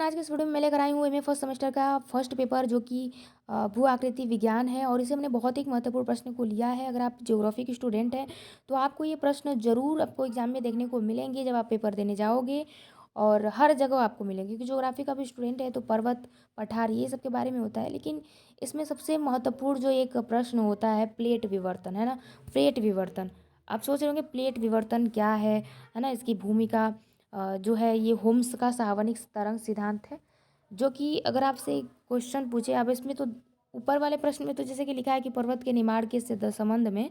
आज के इस वीडियो में मैं लेकर आई हूँ एमए फर्स्ट सेमेस्टर का फर्स्ट पेपर जो कि भू आकृति विज्ञान है। और इसे हमने बहुत ही महत्वपूर्ण प्रश्न को लिया है। अगर आप ज्योग्राफी के स्टूडेंट हैं तो आपको ये प्रश्न जरूर आपको एग्जाम में देखने को मिलेंगे जब आप पेपर देने जाओगे, और हर जगह आपको मिलेंगे क्योंकि ज्योग्राफी का भी स्टूडेंट है तो पर्वत पठार ये सब के बारे में होता है। लेकिन इसमें सबसे महत्वपूर्ण जो एक प्रश्न होता है प्लेट विवर्तन, है ना। प्लेट विवर्तन, आप सोच रहे होंगे प्लेट विवर्तन क्या है ना। इसकी भूमिका जो है ये होम्स का सार्वनिक तरंग सिद्धांत है। जो कि अगर आपसे क्वेश्चन पूछे अब इसमें तो ऊपर वाले प्रश्न में तो जैसे कि लिखा है कि पर्वत के निर्माण के संबंध में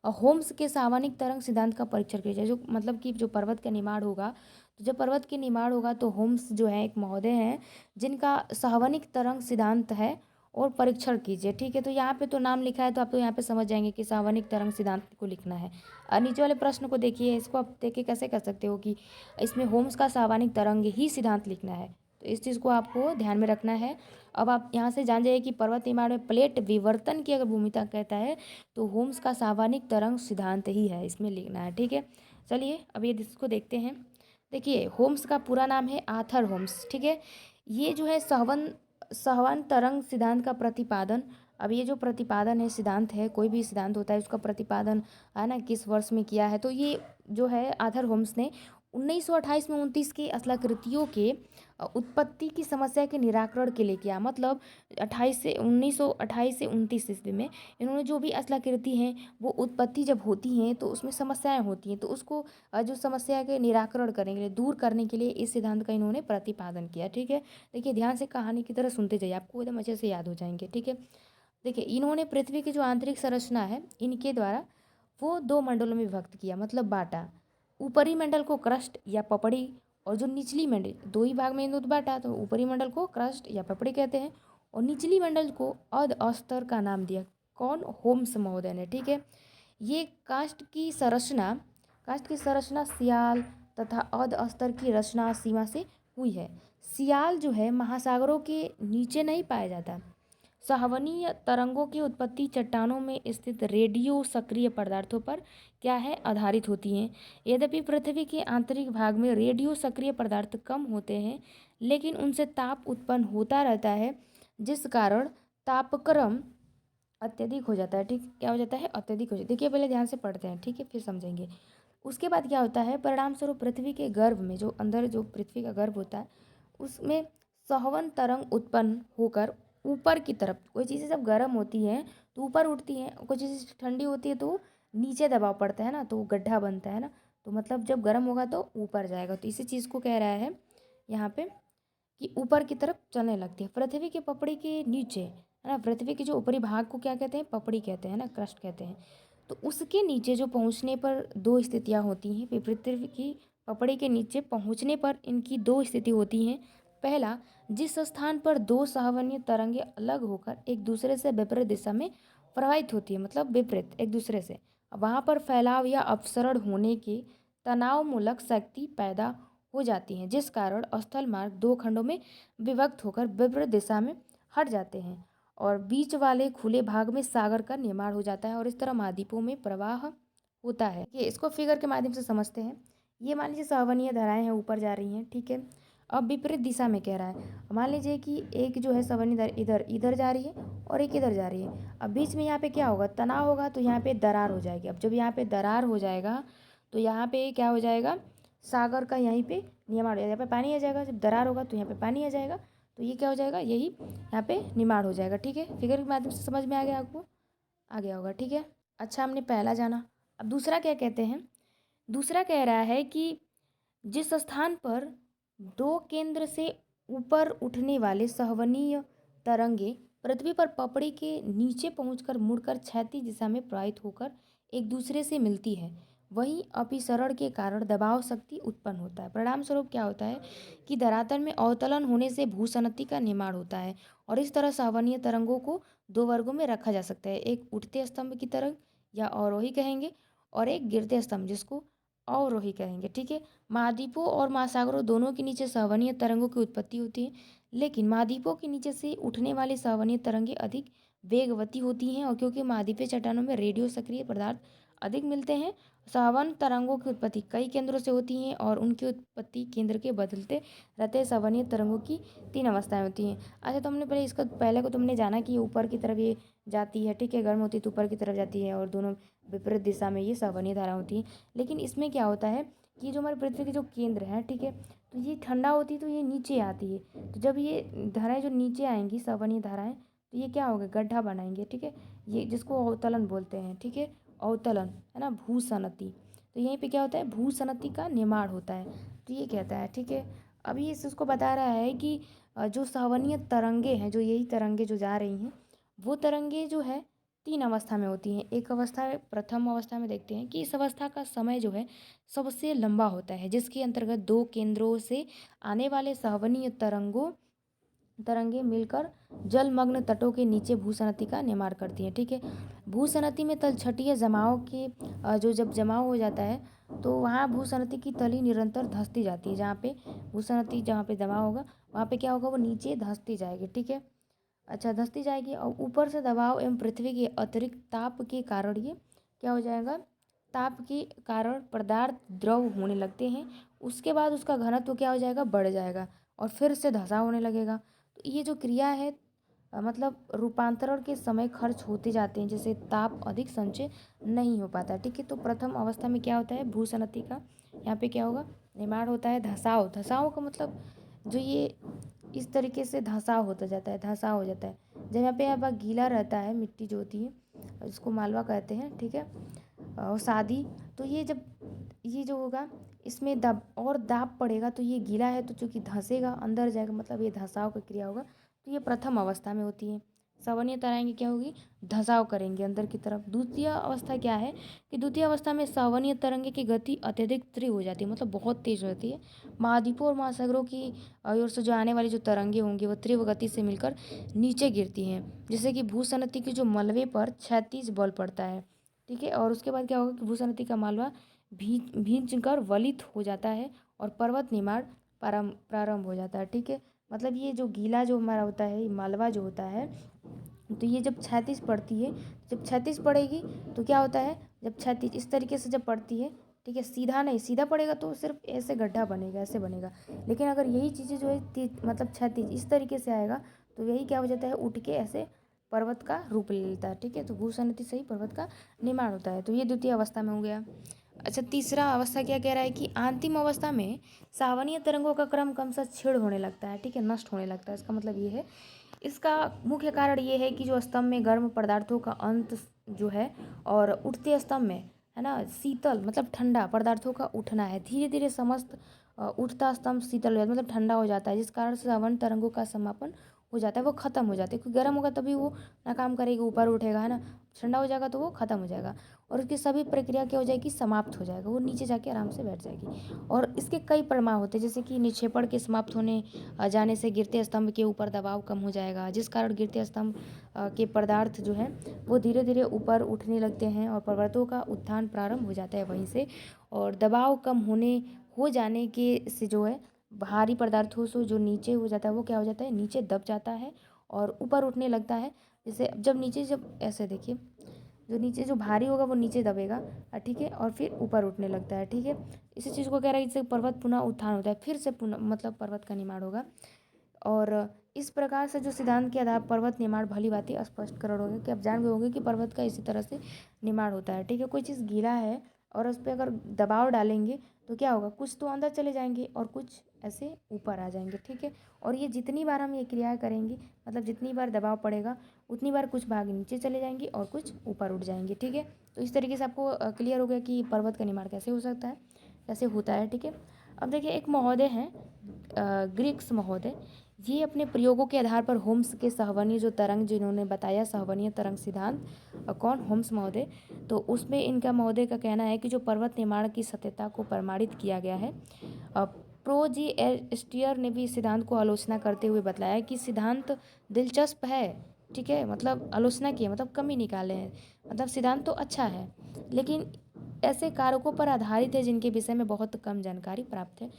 होम्स के सार्वनिक तरंग सिद्धांत का परीक्षण कीजिए। जो मतलब कि जो पर्वत का निर्माण होगा, तो जब पर्वत के निर्माण होगा तो होम्स जो है एक महोदय हैं जिनका सार्वनिक तरंग सिद्धांत है, और परीक्षण कीजिए। ठीक है, तो यहाँ पे तो नाम लिखा है तो आप तो यहाँ पे समझ जाएंगे कि सार्वनिक तरंग सिद्धांत को लिखना है। और नीचे वाले प्रश्न को देखिए, इसको आप देख के कैसे कर सकते हो कि इसमें होम्स का सार्वनिक तरंग ही सिद्धांत लिखना है। तो इस चीज़ को आपको ध्यान में रखना है। अब आप यहाँ से जान जाइए कि पर्वत निर्माण में प्लेट विवर्तन की अगर भूमिका कहता है तो होम्स का सार्वनिक तरंग सिद्धांत ही है इसमें लिखना है। ठीक है, चलिए अब ये इसको देखते हैं। देखिए, होम्स का पूरा नाम है आर्थर होम्स। ठीक है, ये जो है सहवन तरंग सिद्धांत का प्रतिपादन। अब ये जो प्रतिपादन है, सिद्धांत है, कोई भी सिद्धांत होता है उसका प्रतिपादन है ना किस वर्ष में किया है, तो ये जो है आर्थर होम्स ने 1928 में 29 की स्थलाकृतियों के उत्पत्ति की समस्या के निराकरण के लिए किया। मतलब 1928 से 29 ईस्वी में इन्होंने जो भी स्थलाकृति हैं वो उत्पत्ति जब होती हैं तो उसमें समस्याएं होती हैं, तो उसको जो समस्या के निराकरण करने के लिए, दूर करने के लिए इस सिद्धांत का इन्होंने प्रतिपादन किया। ठीक है, देखिए ध्यान से कहानी की तरह सुनते जाइए, आपको एकदम अच्छे से याद हो जाएंगे। ठीक है, देखिए इन्होंने पृथ्वी की जो आंतरिक संरचना है इनके द्वारा वो दो मंडलों में विभक्त किया, मतलब बांटा। ऊपरी मंडल को क्रस्ट या पपड़ी, और जो निचली मंडल, दो ही भाग में इन्होंने बांटा, तो ऊपरी मंडल को क्रस्ट या पपड़ी कहते हैं और निचली मंडल को अध अस्तर का नाम दिया। कौन? होम्स महोदय ने। ठीक है, ये कास्ट की संरचना सियाल तथा अध अस्तर की रचना सीमा से हुई है। सियाल जो है महासागरों के नीचे नहीं पाया जाता। संवहनीय तरंगों की उत्पत्ति चट्टानों में स्थित रेडियो सक्रिय पदार्थों पर क्या है? आधारित होती हैं। यद्यपि पृथ्वी के आंतरिक भाग में रेडियो सक्रिय पदार्थ कम होते हैं, लेकिन उनसे ताप उत्पन्न होता रहता है, जिस कारण तापक्रम अत्यधिक हो जाता है। ठीक, क्या हो जाता है? अत्यधिक हो जाता है। देखिए पहले ध्यान से पढ़ते हैं, ठीक है, फिर समझेंगे। उसके बाद क्या होता है, परिणाम स्वरूप पृथ्वी के गर्भ में, जो अंदर जो पृथ्वी का गर्भ होता है उसमें संवहन तरंग उत्पन्न होकर ऊपर की तरफ, कोई चीज़ें जब गर्म होती हैं तो ऊपर उठती हैं, कोई चीज़ ठंडी होती है तो नीचे दबाव पड़ता है ना, तो गड्ढा बनता है ना। तो मतलब जब गर्म होगा तो ऊपर जाएगा, तो इसी चीज़ को कह रहा है यहाँ पे कि ऊपर की तरफ चलने लगती है। पृथ्वी के पपड़ी के नीचे, है ना, पृथ्वी के जो ऊपरी भाग को क्या कहते हैं? पपड़ी कहते हैं ना, क्रस्ट कहते हैं। तो उसके नीचे जो पहुँचने पर दो स्थितियाँ होती हैं। पृथ्वी की पपड़ी के नीचे पहुँचने पर इनकी दो स्थिति होती हैं। पहला, जिस स्थान पर दो संवहनीय तरंगें अलग होकर एक दूसरे से विपरीत दिशा में प्रवाहित होती है, मतलब विपरीत एक दूसरे से, वहाँ पर फैलाव या अपसरण होने के तनावमूलक शक्ति पैदा हो जाती हैं, जिस कारण स्थल मार्ग दो खंडों में विभक्त होकर विपरीत दिशा में हट जाते हैं और बीच वाले खुले भाग में सागर का निर्माण हो जाता है, और इस तरह महाद्वीपों में प्रवाह होता है। ये इसको फिगर के माध्यम से समझते हैं। ये मान लीजिए संवहनीय धाराएं हैं, ऊपर जा रही हैं। ठीक है, अब विपरीत दिशा में कह रहा है, मान लीजिए कि एक जो है संवहनीय धारा इधर इधर जा रही है और एक इधर जा रही है। अब बीच में यहाँ पे क्या होगा? तनाव होगा, तो यहाँ पे दरार हो जाएगी। अब जब यहाँ पे दरार हो जाएगा तो यहाँ पे क्या हो जाएगा? सागर का यहीं पे निर्माण हो जाएगा। यहाँ पे पानी आ जाएगा, जब दरार होगा तो यहाँ पे पानी आ जाएगा, तो ये क्या हो जाएगा? यही यहाँ पे निर्माण हो जाएगा। ठीक है, फिगर के माध्यम से समझ में आ गया आपको? आ गया होगा। ठीक है, अच्छा, हमने पहला जाना। अब दूसरा क्या कहते हैं? दूसरा कह रहा है कि जिस स्थान पर दो केंद्र से ऊपर उठने वाले संवहनीय तरंगे पृथ्वी पर पपड़ी के नीचे पहुंचकर मुड़कर क्षैतिज दिशा में प्रवाहित होकर एक दूसरे से मिलती है, वहीं अभिसरण के कारण दबाव शक्ति उत्पन्न होता है। परिणाम स्वरूप क्या होता है कि धरातल में अवतलन होने से भूसनति का निर्माण होता है, और इस तरह संवहनीय तरंगों को दो वर्गों में रखा जा सकता है। एक उठते स्तंभ की तरंग या अवरोही कहेंगे, और एक गिरते स्तंभ जिसको अवरोही कहेंगे। ठीक है, महाद्वीपों और महासागरों दोनों के नीचे संवहनीय तरंगों की उत्पत्ति होती है, लेकिन महाद्वीपों के नीचे से उठने वाली संवहनीय तरंगें अधिक वेगवती होती हैं, और क्योंकि महाद्वीपीय चट्टानों में रेडियो सक्रिय पदार्थ अधिक मिलते हैं, संवहन तरंगों की उत्पत्ति कई केंद्रों से होती हैं और उनकी उत्पत्ति केंद्र के बदलते रहते संवहनीय तरंगों की 3 अवस्थाएं होती हैं। अच्छा, तुमने पहले को तुमने जाना कि ऊपर की तरफ ये जाती है, ठीक है, गर्म होती है तो ऊपर की तरफ जाती है और दोनों विपरीत दिशा में ये संवहनीय धारा होती है। लेकिन इसमें क्या होता है कि जो हमारे पृथ्वी के जो केंद्र है, ठीक है, तो ये ठंडा होती है तो ये नीचे आती है। तो जब ये धाराएं जो नीचे आएंगी संवहनीय धाराएं, तो ये क्या होगा, गड्ढा बनाएंगे, ठीक है, ये जिसको अवतलन बोलते हैं, ठीक है, अवतलन है ना, भूसनति। तो यहीं पे क्या होता है, भूसनति का निर्माण होता है। तो ये कहता है, ठीक है, अभी इस उसको बता रहा है कि जो संवहनीय तरंगे हैं, जो यही तरंगे जो जा रही हैं, वो तरंगे जो है 3 अवस्था में होती हैं। एक अवस्था प्रथम अवस्था में देखते हैं कि इस अवस्था का समय जो है सबसे लंबा होता है, जिसके अंतर्गत 2 केंद्रों से आने वाले संवहनीय तरंगे मिलकर जलमग्न तटों के नीचे भूसनति का निर्माण करती हैं, ठीक है। भूसनति में तलछटीय जमाव के जो जब जमाव हो जाता है तो वहाँ भूसनति की तली निरंतर धंसती जाती है। जहाँ पे भूसनति जहाँ पे जमाव होगा वहाँ पे क्या होगा, वो नीचे धंसती जाएगी, ठीक है। अच्छा, धंसती जाएगी और ऊपर से दबाव एवं पृथ्वी के अतिरिक्त ताप के कारण ये क्या हो जाएगा, ताप के कारण पदार्थ द्रव होने लगते हैं। उसके बाद उसका घनत्व क्या हो जाएगा, बढ़ जाएगा और फिर से धसाव होने लगेगा। तो ये जो क्रिया है मतलब रूपांतरण के समय खर्च होते जाते हैं, जैसे ताप अधिक संचय नहीं हो पाता, ठीक है। तो प्रथम अवस्था में क्या होता है, भूसनति का यहाँ पे क्या होगा, निर्माण होता है। धसाव का मतलब जो ये इस तरीके से धसाव होता जाता है, धसाव हो जाता है। जब यहाँ पर गीला रहता है, मिट्टी जो होती है इसको मालवा कहते हैं, ठीक है, और शादी, तो ये जब ये जो होगा इसमें दाब पड़ेगा तो ये गीला है तो चूंकि धंसेगा अंदर जाएगा, मतलब ये धंसाव की क्रिया होगा। तो ये प्रथम अवस्था में होती है। संवहनीय तरंगे क्या होगी, धंसाव करेंगे अंदर की तरफ। द्वितीय अवस्था क्या है कि द्वितीय अवस्था में संवहनीय तरंगे की गति अत्यधिक तीव्र हो जाती है, मतलब बहुत तेज रहती है। महाद्वीपों और महासागरों की ओर से जो आने वाली जो तरंगे होंगी वो तीव्र गति से मिलकर नीचे गिरती हैं, जैसे कि भूसनति के जो मलबे पर क्षैतिज बल पड़ता है, ठीक है। और उसके बाद क्या होगा कि भूसनति का मालवा भींच कर वलित हो जाता है और पर्वत निर्माण प्रारंभ हो जाता है, ठीक है। मतलब ये जो गीला जो हमारा होता है, ये मालवा जो होता है, तो ये जब क्षैतिज पड़ती है, जब क्षैतिज पड़ेगी तो क्या होता है, जब क्षैतिज इस तरीके से जब पड़ती है, ठीक है, सीधा नहीं, सीधा पड़ेगा तो सिर्फ ऐसे गड्ढा बनेगा, ऐसे बनेगा। लेकिन अगर यही चीज़ें जो है मतलब क्षैतिज इस तरीके से आएगा तो यही क्या हो जाता है, उठ के ऐसे पर्वत का रूप ले लेता है, ठीक है। तो भूसनति से ही पर्वत का निर्माण होता है। तो ये द्वितीय अवस्था में हो गया। अच्छा, तीसरा अवस्था क्या कह रहा है कि अंतिम अवस्था में सावनीय तरंगों का क्रम क्रमशः क्षीण होने लगता है, ठीक है, नष्ट होने लगता है। इसका मतलब ये है, इसका मुख्य कारण ये है कि जो स्तंभ में गर्म पदार्थों का अंत जो है और उठते स्तंभ में है ना शीतल मतलब ठंडा पदार्थों का उठना है। धीरे धीरे समस्त उठता स्तंभ शीतल हो जाता है, मतलब ठंडा हो जाता है, जिस कारण से सावन तरंगों का समापन हो जाता है, वो खत्म हो जाती है। क्योंकि गर्म होगा तभी वो ना काम करेगी, ऊपर उठेगा, है ना। ठंडा हो जाएगा तो वो खत्म हो जाएगा और उसकी सभी प्रक्रिया क्या हो जाएगी, समाप्त हो जाएगा, वो नीचे जाके आराम से बैठ जाएगी। और इसके कई प्रमाण होते हैं, जैसे कि निक्षेपण के समाप्त होने जाने से गिरते स्तंभ के ऊपर दबाव कम हो जाएगा, जिस कारण गिरते स्तंभ के पदार्थ जो हैं वो धीरे धीरे ऊपर उठने लगते हैं और पर्वतों का उत्थान प्रारंभ हो जाता है वहीं से। और दबाव कम हो जाने के से जो है भारी पदार्थों से जो नीचे हो जाता है वो क्या हो जाता है, नीचे दब जाता है और ऊपर उठने लगता है। जैसे जब ऐसे देखिए, जो नीचे जो भारी होगा वो नीचे दबेगा, ठीक है, और फिर ऊपर उठने लगता है, ठीक है। इसी चीज़ को कह रहा है, इससे पर्वत पुनः उत्थान होता है, फिर से पुनः मतलब पर्वत का निर्माण होगा। और इस प्रकार से जो सिद्धांत के आधार पर्वत निर्माण भली भांति स्पष्ट कर होंगे कि आप जान गए होंगे कि पर्वत का इसी तरह से निर्माण होता है, ठीक है। कोई चीज़ गीला है और उस पर अगर दबाव डालेंगे तो क्या होगा, कुछ तो अंदर चले जाएंगे और कुछ ऐसे ऊपर आ जाएंगे, ठीक है। और ये जितनी बार हम ये क्रिया करेंगे, मतलब जितनी बार दबाव पड़ेगा उतनी बार कुछ भाग नीचे चले जाएंगे और कुछ ऊपर उठ जाएंगे, ठीक है। तो इस तरीके से आपको क्लियर हो गया कि पर्वत का निर्माण कैसे हो सकता है, कैसे होता है, ठीक है। अब देखिए, एक महोदय हैं ग्रीक्स महोदय, ये अपने प्रयोगों के आधार पर होम्स के सहवनीय जो तरंग जिन्होंने बताया सहवनीय तरंग सिद्धांत, कौन, होम्स महोदय, तो उसमें इनका महोदय का कहना है कि जो पर्वत निर्माण की सत्यता को प्रमाणित किया गया है। प्रोजी एस्टियर ने भी इस सिद्धांत को आलोचना करते हुए बताया कि सिद्धांत दिलचस्प है, ठीक है, मतलब आलोचना की है, मतलब कमी निकाले हैं, मतलब सिद्धांत तो अच्छा है लेकिन ऐसे कारकों पर आधारित है जिनके विषय में बहुत कम जानकारी प्राप्त है।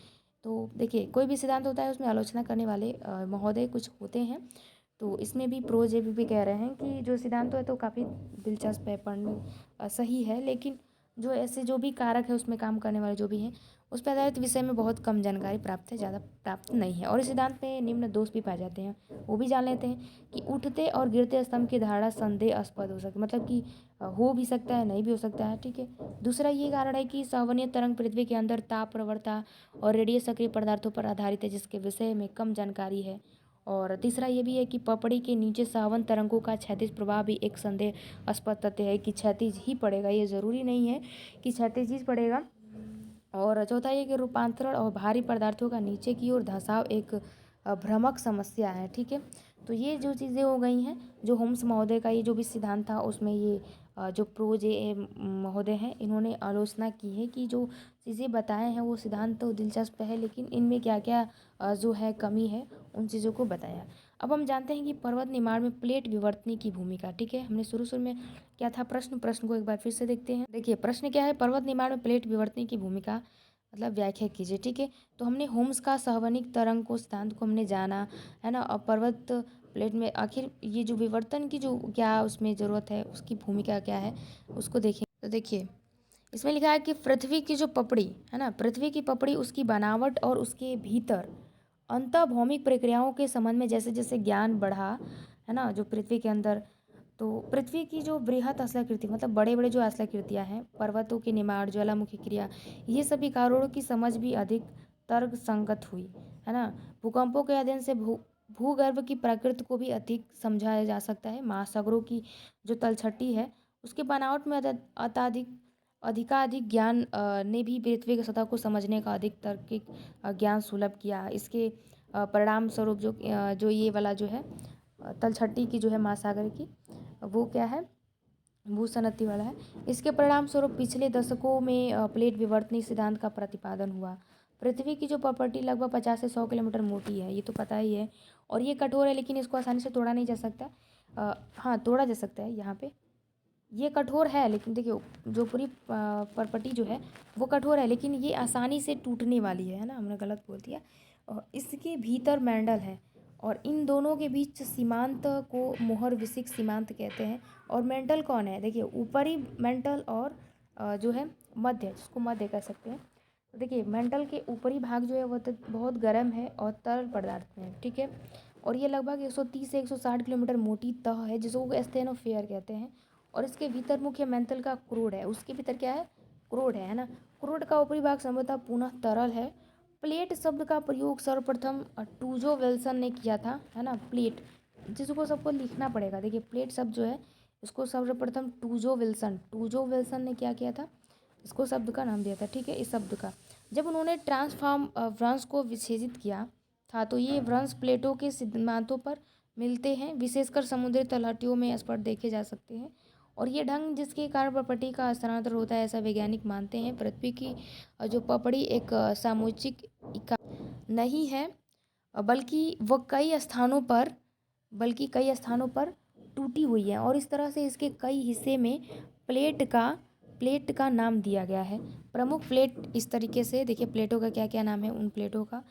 तो देखिए, कोई भी सिद्धांत होता है उसमें आलोचना करने वाले महोदय कुछ होते हैं। तो इसमें भी प्रोज भी कह रहे हैं कि जो सिद्धांत है तो काफ़ी दिलचस्प है, पढ़ने सही है, लेकिन जो ऐसे जो भी कारक है उसमें काम करने वाले जो भी हैं उस पर आधारित विषय में बहुत कम जानकारी प्राप्त है, ज़्यादा प्राप्त नहीं है। और इस सिद्धांत में निम्न दोष भी पाए जाते हैं, वो भी जान लेते हैं कि उठते और गिरते स्तंभ की धारणा संदेहास्पद हो सकती है, मतलब कि हो भी सकता है, नहीं भी हो सकता है। ठीक है। दूसरा ये कारण है कि संवहनीय तरंग पृथ्वी के अंदर ताप प्रवणता और रेडियो सक्रिय पदार्थों पर आधारित है, जिसके विषय में कम जानकारी है। और तीसरा ये भी है कि पपड़ी के नीचे संवहन तरंगों का क्षैतिज प्रभाव भी एक संदेहास्पद तथ्य है कि क्षैतिज ही पड़ेगा, ये ज़रूरी नहीं है कि क्षैतिज ही पड़ेगा। और चौथा ये कि रूपांतरण और भारी पदार्थों का नीचे की ओर धंसाव एक भ्रामक समस्या है। ठीक है। तो ये जो चीज़ें हो गई हैं, जो होम्स महोदय का ये जो भी सिद्धांत था उसमें ये जो प्रोजे महोदय हैं इन्होंने आलोचना की है कि जो चीज़ें बताए हैं वो सिद्धांत तो दिलचस्प है, लेकिन इनमें क्या क्या जो है कमी है उन चीज़ों को बताया। अब हम जानते हैं कि पर्वत निर्माण में प्लेट विवर्तनी की भूमिका। ठीक है। हमने शुरू में क्या था प्रश्न को एक बार फिर से देखते हैं। देखिए प्रश्न क्या है, पर्वत निर्माण में प्लेट विवर्तनी की भूमिका मतलब व्याख्या कीजिए। ठीक है। तो हमने होम्स का संवहनिक तरंग को सिद्धांत को हमने जाना है ना, और पर्वत प्लेट में आखिर ये जो विवर्तन की जो क्या उसमें ज़रूरत है, उसकी भूमिका क्या है उसको देखें। तो देखिए इसमें लिखा है कि पृथ्वी की जो पपड़ी है ना, पृथ्वी की पपड़ी उसकी बनावट और उसके भीतर अंतर्भौमिक प्रक्रियाओं के संबंध में जैसे जैसे ज्ञान बढ़ा है ना, जो पृथ्वी के अंदर, तो पृथ्वी की जो बृहत आश्लाकृति मतलब बड़े बड़े जो आश्लाकृतियाँ हैं, पर्वतों के निर्माण, ज्वालामुखी क्रिया, ये सभी कारणों की समझ भी अधिक तर्क संगत हुई है ना। भूकंपों के अध्ययन से भूगर्भ की प्रकृति को भी अधिक समझाया जा सकता है। महासागरों की जो तलछटी है उसके बनावट में अधिकाधिक ज्ञान ने भी पृथ्वी की सतह को समझने का अधिक तार्किक ज्ञान सुलभ किया। इसके परिणाम स्वरूप जो ये वाला जो है तलछटी की जो है महासागर की, वो क्या है भूसनती वाला है। इसके परिणाम स्वरूप पिछले दशकों में प्लेट विवर्तनी सिद्धांत का प्रतिपादन हुआ। पृथ्वी की जो प्रॉपर्टी लगभग 50 से 100 किलोमीटर मोटी है, ये तो पता ही है, और ये कठोर है, लेकिन इसको आसानी से तोड़ा नहीं जा सकता। हाँ तोड़ा जा सकता है, यहाँ पे ये कठोर है, लेकिन देखिए जो पूरी प्रॉपर्टी जो है वो कठोर है, लेकिन ये आसानी से टूटने वाली है ना, हमने गलत बोल दिया। और इसके भीतर मैंडल है, और इन दोनों के बीच सीमांत को मोहर विसिक सीमांत कहते हैं। और मेंटल कौन है, देखिए ऊपरी मेंटल और जो है मध्य, जिसको मध्य कह सकते हैं। तो देखिए मेंटल के ऊपरी भाग जो है वो तो बहुत गर्म है और तरल पदार्थ में है। ठीक है। और ये लगभग 130 से 160 किलोमीटर मोटी तह है, जिसको स्टेनोफेयर कहते हैं। और इसके भीतर मुख्य मेंटल का क्रूड है, उसके भीतर क्या है, क्रूड है ना। क्रूड का ऊपरी भाग संभवतः पुनः तरल है। प्लेट शब्द का प्रयोग सर्वप्रथम टूजो विल्सन ने किया था, है ना। प्लेट जिसको सबको लिखना पड़ेगा, देखिए प्लेट शब्द जो है इसको सर्वप्रथम टूजो विल्सन ने क्या किया था, इसको शब्द का नाम दिया था। ठीक है। इस शब्द का जब उन्होंने ट्रांसफॉर्म वंश को विच्छेदित किया था, तो ये वंश प्लेटों के सिद्धांतों पर मिलते हैं, विशेषकर समुद्री तलहटियों में स्पष्ट देखे जा सकते हैं। और ये ढंग जिसके कारण प्रॉपर्टी का स्थानांतरण होता है, ऐसा वैज्ञानिक मानते हैं। पृथ्वी की जो प्रॉपर्टी एक सामुचिक इकाई नहीं है, बल्कि वह कई स्थानों पर टूटी हुई है, और इस तरह से इसके कई हिस्से में प्लेट का नाम दिया गया है। प्रमुख प्लेट इस तरीके से देखिए, प्लेटों का क्या क्या नाम है, उन प्लेटों का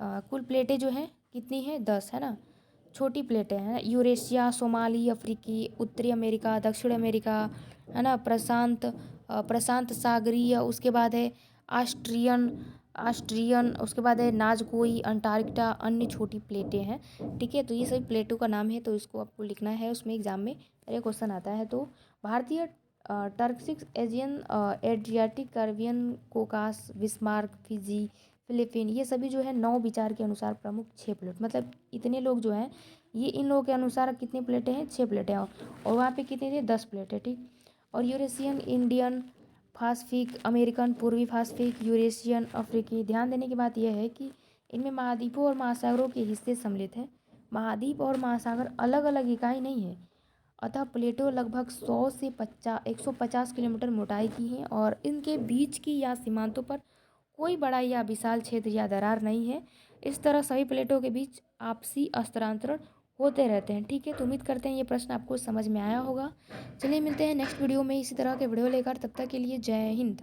कुल प्लेटें जो हैं कितनी हैं, 10 है ना। छोटी प्लेटें हैं यूरेशिया, सोमाली, अफ्रीकी, उत्तरी अमेरिका, दक्षिण अमेरिका, है ना, प्रशांत सागरीय, उसके बाद है ऑस्ट्रियन, उसके बाद है नाजकोई, अंटार्कटिका, अन्य छोटी प्लेटें हैं। ठीक है। तो ये सभी प्लेटों का नाम है, तो इसको आपको लिखना है, उसमें एग्जाम में अरे क्वेश्चन आता है। तो भारतीय Turkic, Aegean, Adriatic, Caribbean, Caucasus, Bismarck, Fiji, Philippine, ये सभी जो है 9 विचार के अनुसार प्रमुख 6 प्लेट, मतलब इतने लोग जो हैं ये इन लोगों के अनुसार कितनी प्लेटें हैं, 6 प्लेटें हैं, और वहाँ पे कितनी थी, 10 प्लेटें। ठीक। और यूरेशियन, इंडियन, फास्फिक, अमेरिकन, पूर्वी फास्फिक, यूरेशियन, अफ्रीकी। ध्यान देने की बात यह है कि इनमें महाद्वीपों और महासागरों के हिस्से सम्मिलित हैं। महाद्वीप और महासागर अलग अलग इकाई नहीं है, अतः प्लेटों लगभग 100 से 150 किलोमीटर मोटाई की हैं, और इनके बीच की या सीमांतों पर कोई बड़ा या विशाल क्षेत्र या दरार नहीं है। इस तरह सभी प्लेटों के बीच आपसी हस्तांतरण होते रहते हैं। ठीक है। तो उम्मीद करते हैं ये प्रश्न आपको समझ में आया होगा। चलिए मिलते हैं नेक्स्ट वीडियो में इसी तरह के वीडियो लेकर, तब तक के लिए जय हिंद।